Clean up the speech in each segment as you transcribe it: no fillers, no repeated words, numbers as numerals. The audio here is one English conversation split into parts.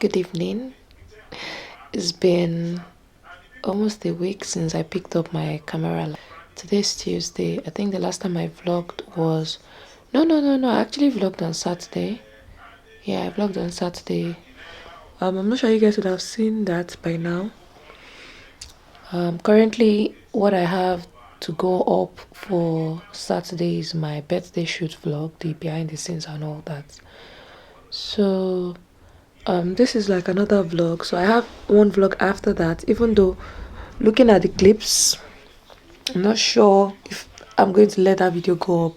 Good evening. It's been almost a week since I picked up my camera. Today's Tuesday. I think the last time I vlogged was no. I actually vlogged on Saturday. Yeah, I vlogged on Saturday. I'm not sure you guys would have seen that by now. Currently what I have to go up for Saturday is my birthday shoot vlog, the behind the scenes and all that. So this is like another vlog, so I have one vlog after that. Even though looking at the clips, I'm not sure if I'm going to let that video go up,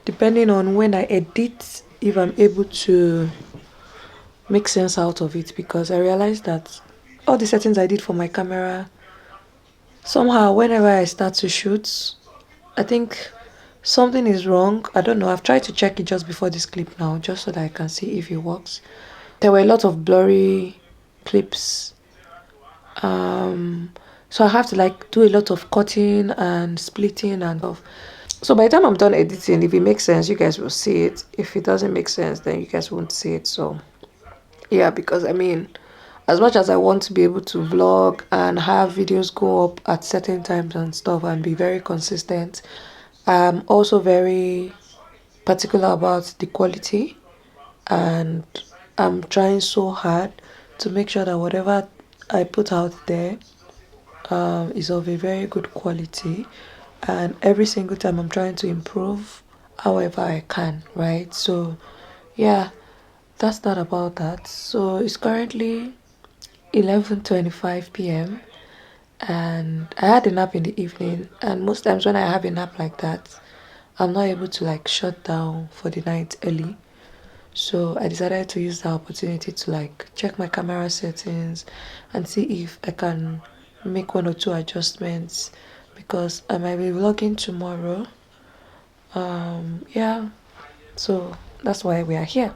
depending on when I edit, if I'm able to make sense out of it, because I realized that all the settings I did for my camera, somehow whenever I start to shoot, I think something is wrong. I don't know. I've tried to check it just before this clip now, just so that I can see if it works. There were a lot of blurry clips, so I have to like do a lot of cutting and splitting and stuff. So by the time I'm done editing, if it makes sense, you guys will see it. If it doesn't make sense, then you guys won't see it. So yeah, because I mean, as much as I want to be able to vlog and have videos go up at certain times and stuff and be very consistent, I'm also very particular about the quality, and I'm trying so hard to make sure that whatever I put out there is of a very good quality, and every single time I'm trying to improve however I can, right? So yeah, that's that about that. So it's currently 11:25 p.m. and I had a nap in the evening, and most times when I have a nap like that, I'm not able to like shut down for the night early. So I decided to use the opportunity to like check my camera settings and see if I can make one or two adjustments, because I might be vlogging tomorrow. Yeah, so that's why we are here.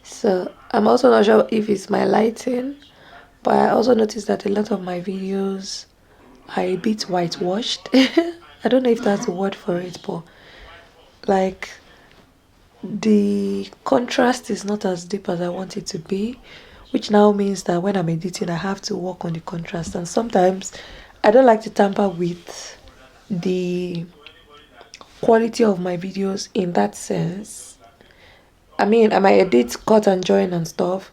So I'm also not sure if it's my lighting, but I also noticed that a lot of my videos are a bit whitewashed. I don't know if that's the word for it, but like the contrast is not as deep as I want it to be, which now means that when I'm editing I have to work on the contrast, and sometimes I don't like to tamper with the quality of my videos in that sense. I mean, I might edit, cut and join and stuff,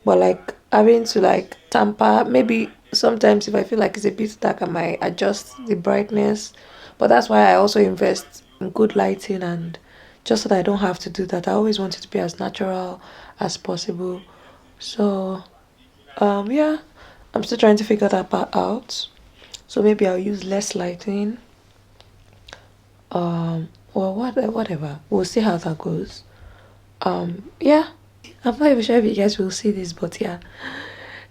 but like having to like tamper, maybe sometimes if I feel like it's a bit dark I might adjust the brightness, but that's why I also invest in good lighting, and just so that I don't have to do that, I always want it to be as natural as possible. So yeah, I'm still trying to figure that part out. So maybe I'll use less lighting, or whatever, we'll see how that goes. Yeah, I'm not even sure if you guys will see this, but yeah,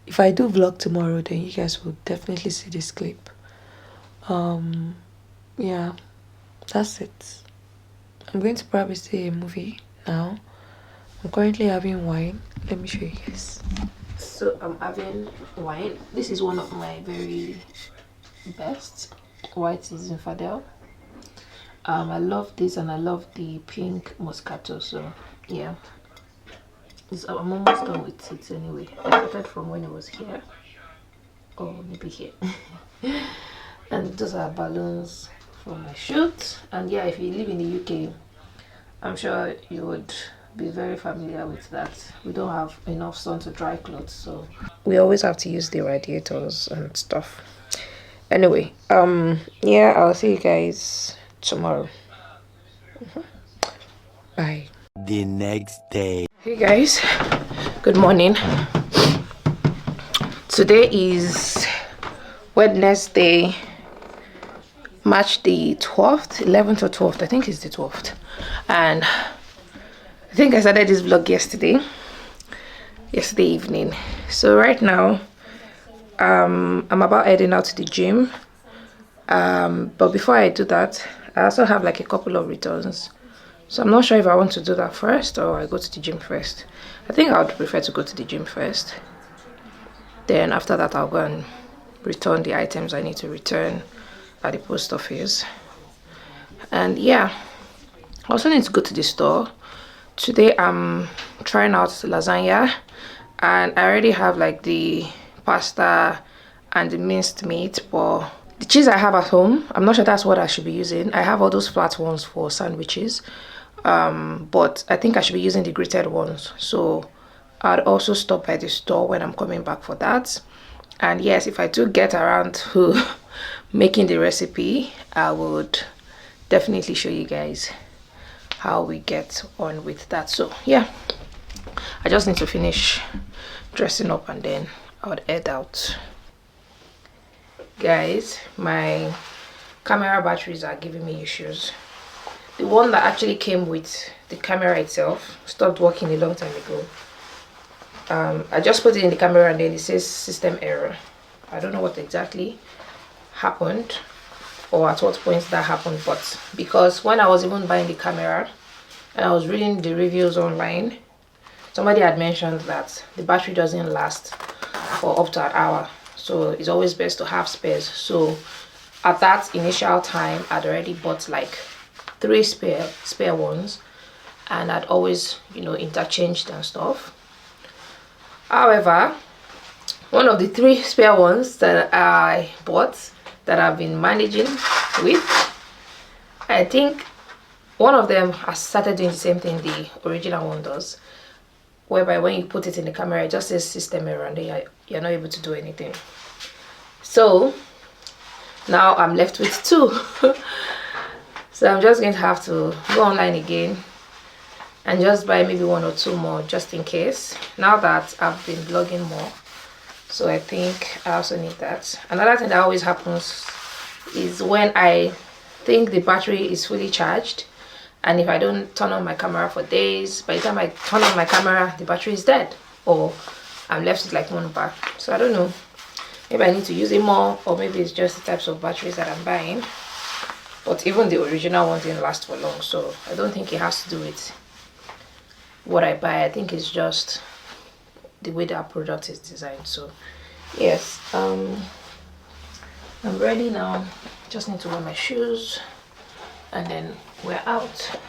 if I do vlog tomorrow, then you guys will definitely see this clip. Yeah, that's it. I'm going to probably see a movie now. I'm currently having wine. Let me show you guys. So I'm having wine. This is one of my very best white Zinfandel. I love this, and I love the pink Moscato. So yeah, I'm almost done with it anyway. I started from when it was here, or maybe here. And those are balloons for my shoot. And yeah, if you live in the UK, I'm sure you would be very familiar with that. We don't have enough sun to dry clothes, so we always have to use the radiators and stuff. Anyway, yeah, I'll see you guys tomorrow. Bye. The next day. Hey guys, good morning. Today is Wednesday, March the 12th, 11th or 12th. I think it's the 12th. And I think I started this vlog yesterday evening. So right now, I'm about heading out to the gym. But before I do that, I also have like a couple of returns. So I'm not sure if I want to do that first or I go to the gym first. I think I would prefer to go to the gym first. Then after that, I'll go and return the items I need to return at the post office. And yeah, I also need to go to the store. Today I'm trying out lasagna, and I already have like the pasta and the minced meat, but the cheese I have at home, I'm not sure that's what I should be using. I have all those flat ones for sandwiches, but I think I should be using the grated ones. So I'd also stop by the store when I'm coming back for that. And yes, if I do get around to making the recipe, I would definitely show you guys how we get on with that. So yeah, I just need to finish dressing up and then I would head out. Guys, my camera batteries are giving me issues. The one that actually came with the camera itself stopped working a long time ago. I just put it in the camera and then it says system error. I don't know what exactly happened or at what point that happened, but because when I was even buying the camera and I was reading the reviews online, somebody had mentioned that the battery doesn't last for up to an hour, so it's always best to have spares. So at that initial time, I'd already bought like 3 spare ones, and I'd always, you know, interchanged and stuff. However, one of the 3 spare ones that I bought that I've been managing with, I think one of them has started doing the same thing the original one does, whereby when you put it in the camera it just says system error and then you're not able to do anything. So now I'm left with 2. So I'm just going to have to go online again and just buy maybe 1 or 2 more just in case, now that I've been vlogging more. So I think I also need that. Another thing that always happens is when I think the battery is fully charged, and if I don't turn on my camera for days, by the time I turn on my camera the battery is dead, or I'm left with like 1 bar. So I don't know, maybe I need to use it more, or maybe it's just the types of batteries that I'm buying. But even the original one didn't last for long, so I don't think it has to do with what I buy. I think it's just the way that product is designed. So yes, I'm ready now. Just need to wear my shoes and then we're out.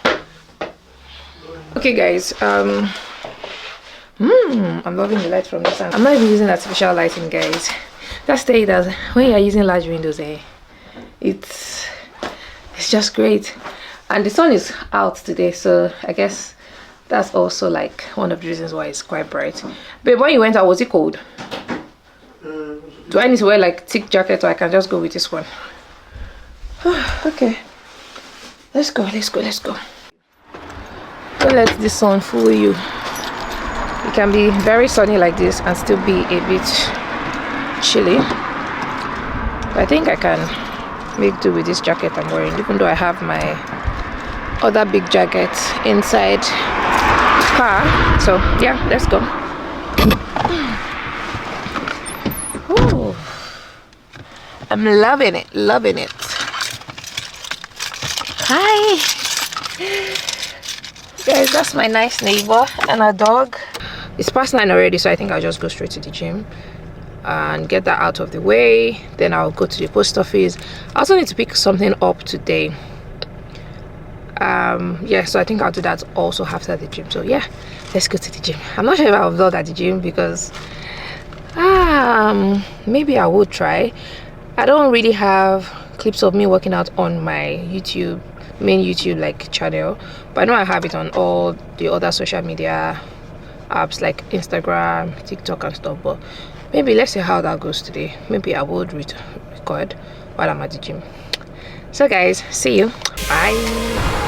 Okay guys, I'm loving the light from this angle. I'm not even using artificial lighting, guys. That's the that when you're using large windows, it's just great. And the sun is out today, so I guess that's also like one of the reasons why it's quite bright. But when you went out, was it cold? Do I need to wear like thick jacket, or I can just go with this one? Okay, let's go. Don't let the sun fool you. It can be very sunny like this and still be a bit chilly, but I think I can make do with this jacket I'm wearing, even though I have my other big jacket inside the car. So yeah, let's go. Ooh, I'm loving it. Hi guys, that's my nice neighbor and a dog. It's past 9 already, so I think I'll just go straight to the gym and get that out of the way. Then I'll go to the post office. I also need to pick something up today. Yeah, so I think I'll do that also after the gym. So yeah, let's go to the gym. I'm not sure if I'll vlog at the gym because maybe I will try. I don't really have clips of me working out on my main YouTube like channel, but I know I have it on all the other social media apps like Instagram, TikTok and stuff. But maybe let's see how that goes today. Maybe I would record while I'm at the gym. So guys, see you. Bye.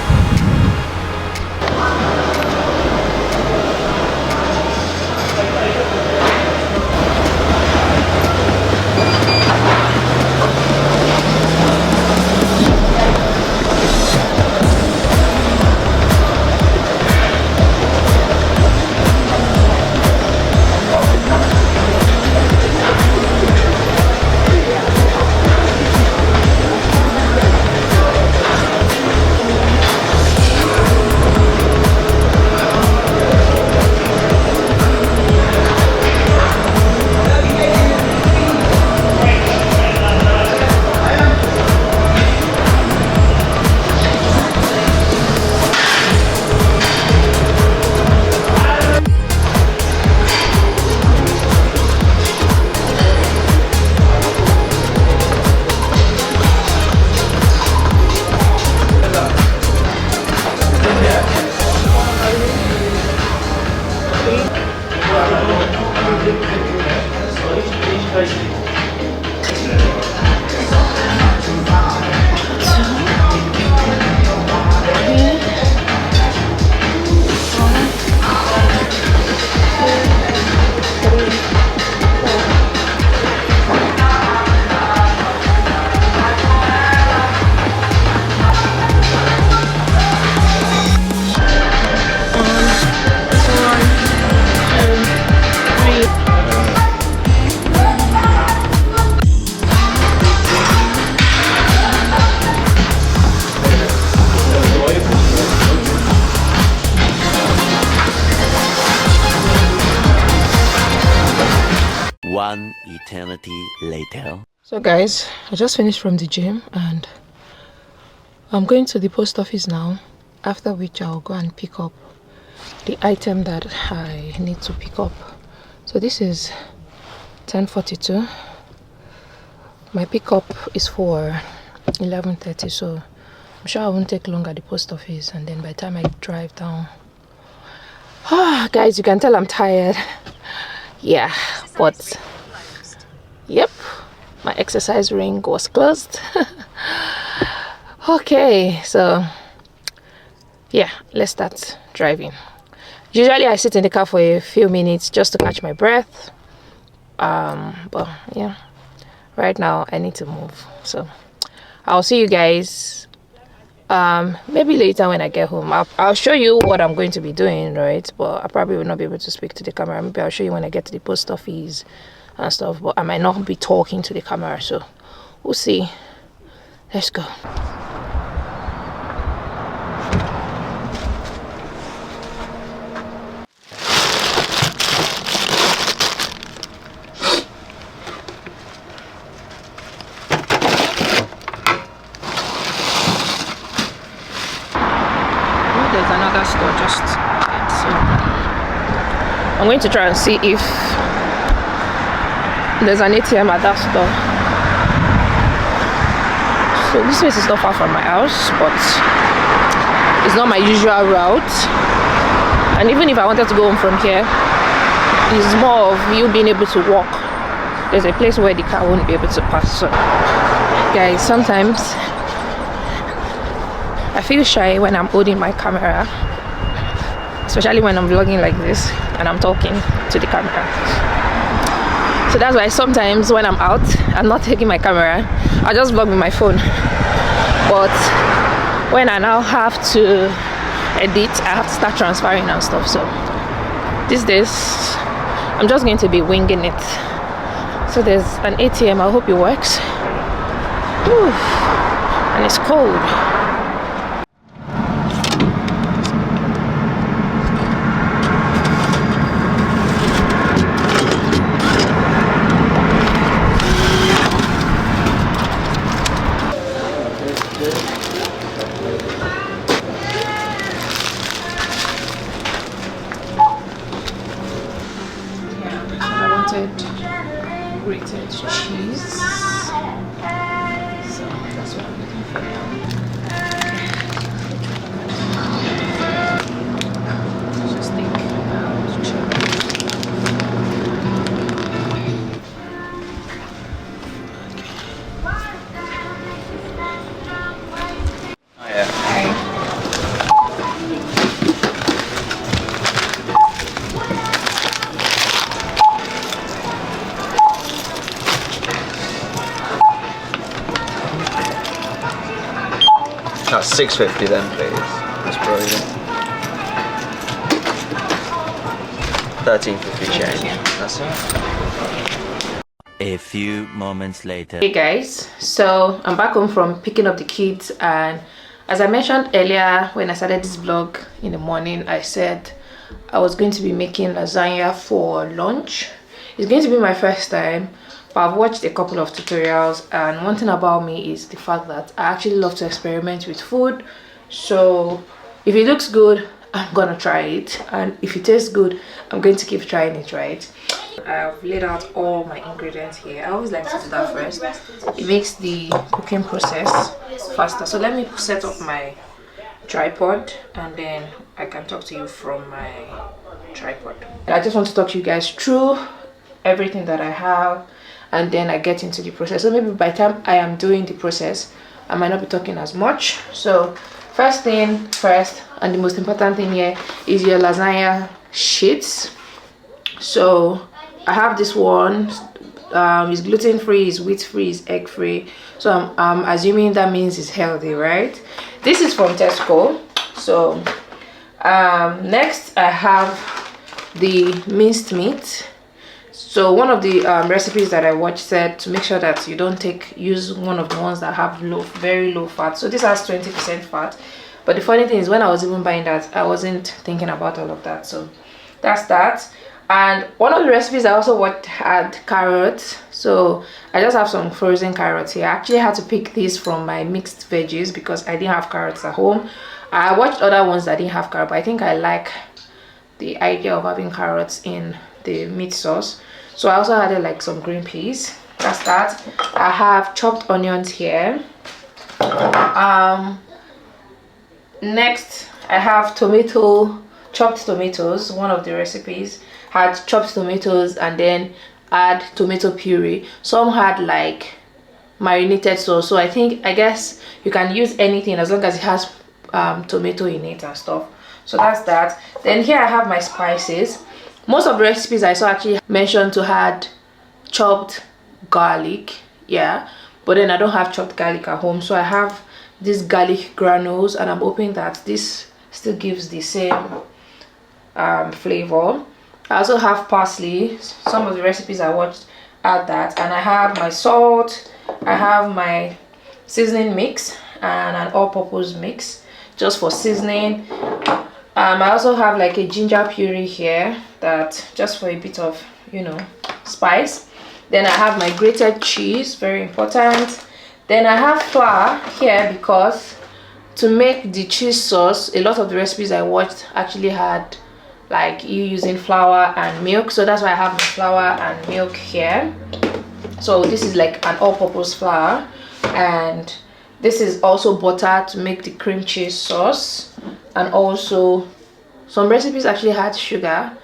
One eternity later. So guys, I just finished from the gym and I'm going to the post office now, after which I'll go and pick up the item that I need to pick up. So this is 10:42. My pickup is for 11:30, so I'm sure I won't take long at the post office, and then by the time I drive down, guys, you can tell I'm tired. Yeah, but yep, my exercise ring was closed. Okay, so yeah, let's start driving. Usually I sit in the car for a few minutes just to catch my breath, but yeah, right now I need to move, so I'll see you guys maybe later when I get home. I'll show you what I'm going to be doing, right? But I probably will not be able to speak to the camera. Maybe I'll show you when I get to the post office and stuff, but I might not be talking to the camera, so we'll see. Let's go. There's another store just ahead, so I'm going to try and see if there's an ATM at that store. So this place is not far from my house, but it's not my usual route, and even if I wanted to go home from here, it's more of you being able to walk. There's a place where the car won't be able to pass. So guys, sometimes I feel shy when I'm holding my camera, especially when I'm vlogging like this and I'm talking to the camera. So that's why sometimes when I'm out, I'm not taking my camera, I just vlog with my phone. But when I now have to edit, I have to start transferring and stuff. So these days, I'm just going to be winging it. So there's an ATM, I hope it works. Whew. And it's cold. Grated cheese. So that's what I'm looking for now. Just think about cheese. Oh yeah. Okay. That's $6.50 then, please. That's brilliant. 13.50 change. That's it. A few moments later. Hey guys, so I'm back home from picking up the kids, and as I mentioned earlier when I started this vlog in the morning, I said I was going to be making lasagna for lunch. It's going to be my first time, but I've watched a couple of tutorials, and one thing about me is the fact that I actually love to experiment with food. So if it looks good, I'm gonna try it, and if it tastes good, I'm going to keep trying it, right? I've laid out all my ingredients here. I always like to do that first. It makes the cooking process faster. So let me set up my tripod, and then I can talk to you from my tripod. I just want to talk to you guys through everything that I have, and then I get into the process. So maybe by the time I am doing the process, I might not be talking as much. So first thing first, and the most important thing here is your lasagna sheets. So I have this one. It's gluten free, it's wheat free, it's egg free. So I'm assuming that means it's healthy, right? This is from Tesco. So next I have the minced meat. So one of the recipes that I watched said to make sure that you don't use one of the ones that have very low fat. So this has 20% fat. But the funny thing is, when I was even buying that, I wasn't thinking about all of that. So that's that. And one of the recipes I also watched had carrots, so I just have some frozen carrots here. I actually had to pick these from my mixed veggies because I didn't have carrots at home. I watched other ones that didn't have carrot, but I think I like the idea of having carrots in the meat sauce. So I also added like some green peas. That's that. I have chopped onions here. Next I have chopped tomatoes. One of the recipes had chopped tomatoes and then add tomato puree. Some had like marinated sauce, so I guess you can use anything as long as it has tomato in it and stuff. So that's that. Then here I have my spices. Most of the recipes I saw actually mentioned to had chopped garlic, yeah, but then I don't have chopped garlic at home, so I have these garlic granules, and I'm hoping that this still gives the same flavor. I also have parsley. Some of the recipes I watched add that, and I have my salt, I have my seasoning mix and an all-purpose mix just for seasoning. I also have like a ginger puree here, that just for a bit of, you know, spice. Then I have my grated cheese, very important. Then I have flour here because to make the cheese sauce, a lot of the recipes I watched actually had like you using flour and milk, so that's why I have my flour and milk here. So this is like an all-purpose flour, and this is also butter to make the cream cheese sauce. And also some recipes actually had sugar.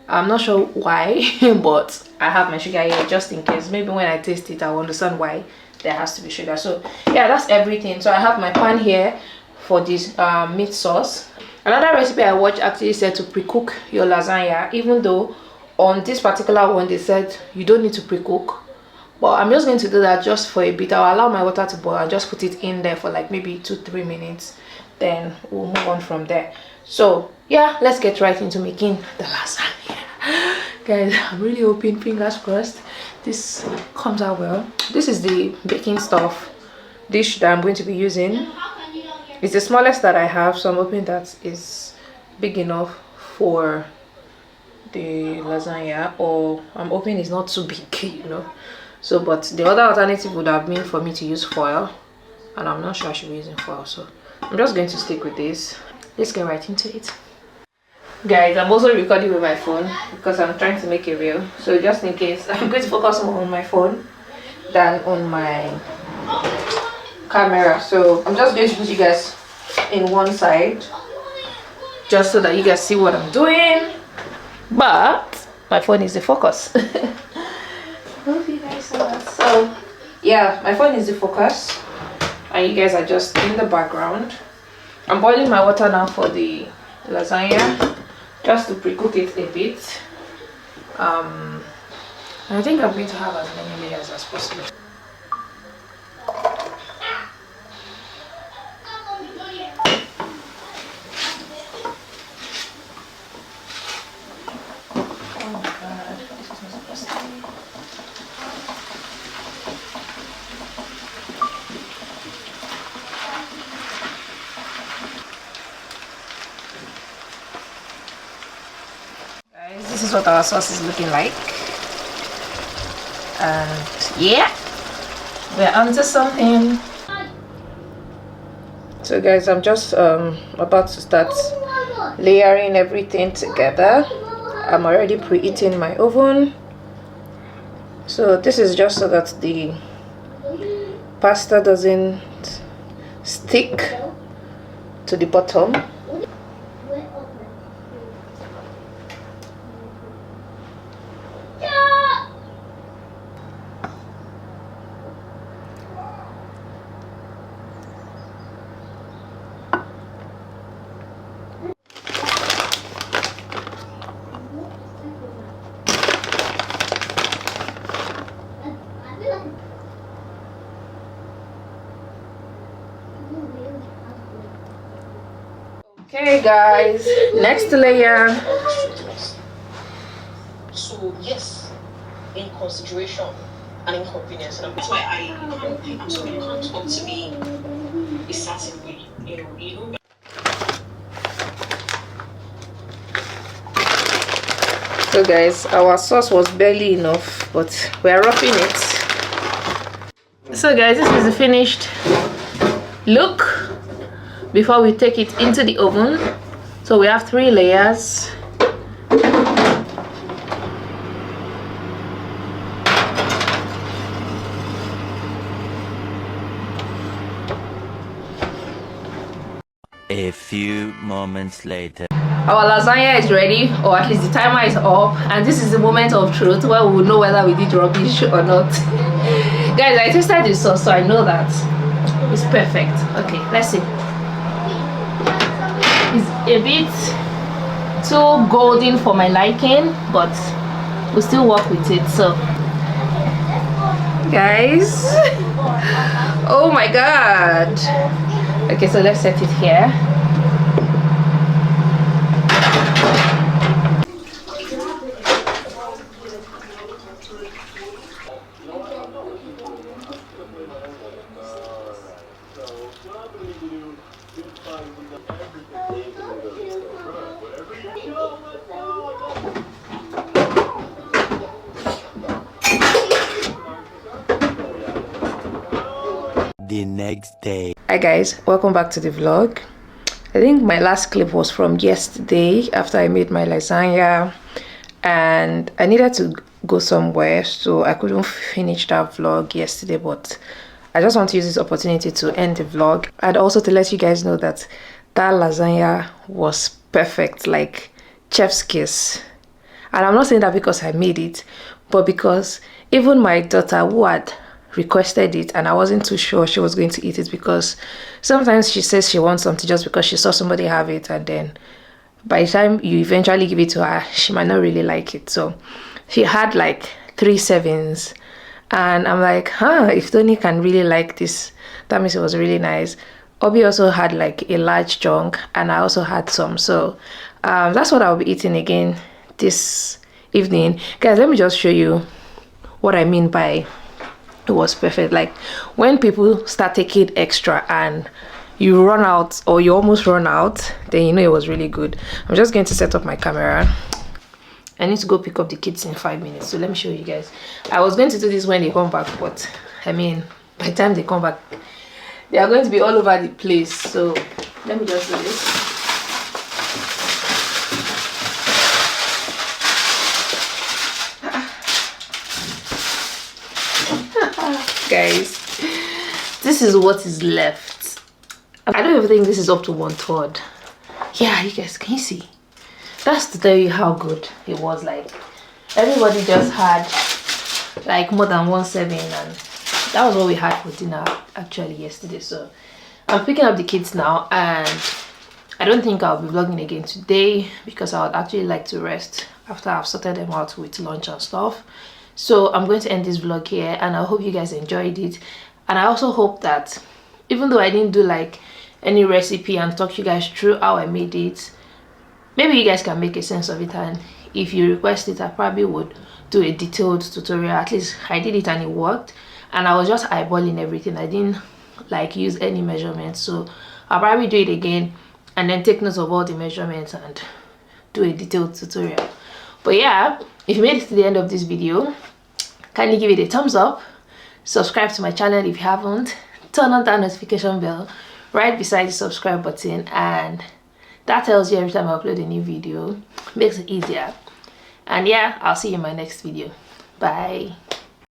I'm not sure why but I have my sugar here just in case. Maybe when I taste it I'll understand why there has to be sugar. So yeah, that's everything. So I have my pan here for this meat sauce. Another recipe I watched actually said to pre-cook your lasagna, even though on this particular one they said you don't need to pre-cook, but I'm just going to do that just for a bit. I'll allow my water to boil and just put it in there for like maybe 2-3 minutes, then we'll move on from there. So yeah, let's get right into making the lasagna. Guys, I'm really hoping, fingers crossed, this comes out well. This is the baking stuff dish that I'm going to be using. It's the smallest that I have, so I'm hoping that is big enough for the lasagna, or I'm hoping it's not too big, you know. So but the other alternative would have been for me to use foil, and I'm not sure I should be using foil, so I'm just going to stick with this. Let's get right into it. Guys, I'm also recording with my phone because I'm trying to make a reel, so just in case, I'm going to focus more on my phone than on my camera. So I'm just going to put you guys in one side just so that you guys see what I'm doing, but my phone is the focus. Hope you guys saw that. So yeah, my phone is the focus and you guys are just in the background. I'm boiling my water now for the lasagna just to pre-cook it a bit. I think I'm going to have as many layers as possible. This is what our sauce is looking like, and yeah, we're onto something. So guys, I'm just about to start layering everything together. I'm already preheating my oven, so this is just so that the pasta doesn't stick to the bottom. Okay guys, next layer. So yes, in consideration and inconvenience, and that's why I'm sorry, you can't talk to me a certain way, you know. So guys, our sauce was barely enough, but we are roughing it. So guys, this is the finished look before we take it into the oven. So we have 3 layers. A few moments later. Our lasagna is ready, or at least the timer is up, and this is the moment of truth where we will know whether we did rubbish or not. Guys, I tasted the sauce, so I know that it's perfect. Okay, let's see. It's a bit too golden for my liking, but we'll still work with it. So guys, oh my god. Okay, so let's set it here. The next day. Hi guys, welcome back to the vlog. I think my last clip was from yesterday after I made my lasagna, and I needed to go somewhere, so I couldn't finish that vlog yesterday, but I just want to use this opportunity to end the vlog and also to let you guys know that that lasagna was perfect, like chef's kiss. And I'm not saying that because I made it, but because even my daughter, who had requested it and I wasn't too sure she was going to eat it, because sometimes she says she wants something just because she saw somebody have it, and then by the time you eventually give it to her, she might not really like it. So she had like 3 servings, and I'm like, if Tony can really like this, that means it was really nice. Obi also had like a large chunk, and I also had some. So that's what I'll be eating again this evening. Guys, let me just show you what I mean by it was perfect. Like when people start taking extra and you run out, or you almost run out, then you know it was really good. I'm just going to set up my camera. I need to go pick up the kids in 5 minutes, so let me show you guys. I was going to do this when they come back, but I mean, by the time they come back, they are going to be all over the place. So let me just do this. Guys, this is what is left. I don't even think this is up to 1/3. Yeah, you guys, can you see? That's to tell you how good it was. Like everybody just had like more than 1 serving, and that was what we had for dinner actually yesterday. So I'm picking up the kids now, and I don't think I'll be vlogging again today because I would actually like to rest after I've sorted them out with lunch and stuff. So I'm going to end this vlog here, and I hope you guys enjoyed it. And I also hope that even though I didn't do like any recipe and talk you guys through how I made it, maybe you guys can make a sense of it, and if you request it, I probably would do a detailed tutorial. At least I did it and it worked, and I was just eyeballing everything. I didn't like use any measurements, so I'll probably do it again and then take notes of all the measurements and do a detailed tutorial. But yeah, if you made it to the end of this video, kindly give it a thumbs up, subscribe to my channel if you haven't, turn on that notification bell right beside the subscribe button, and that tells you every time I upload a new video, makes it easier. And yeah, I'll see you in my next video. Bye.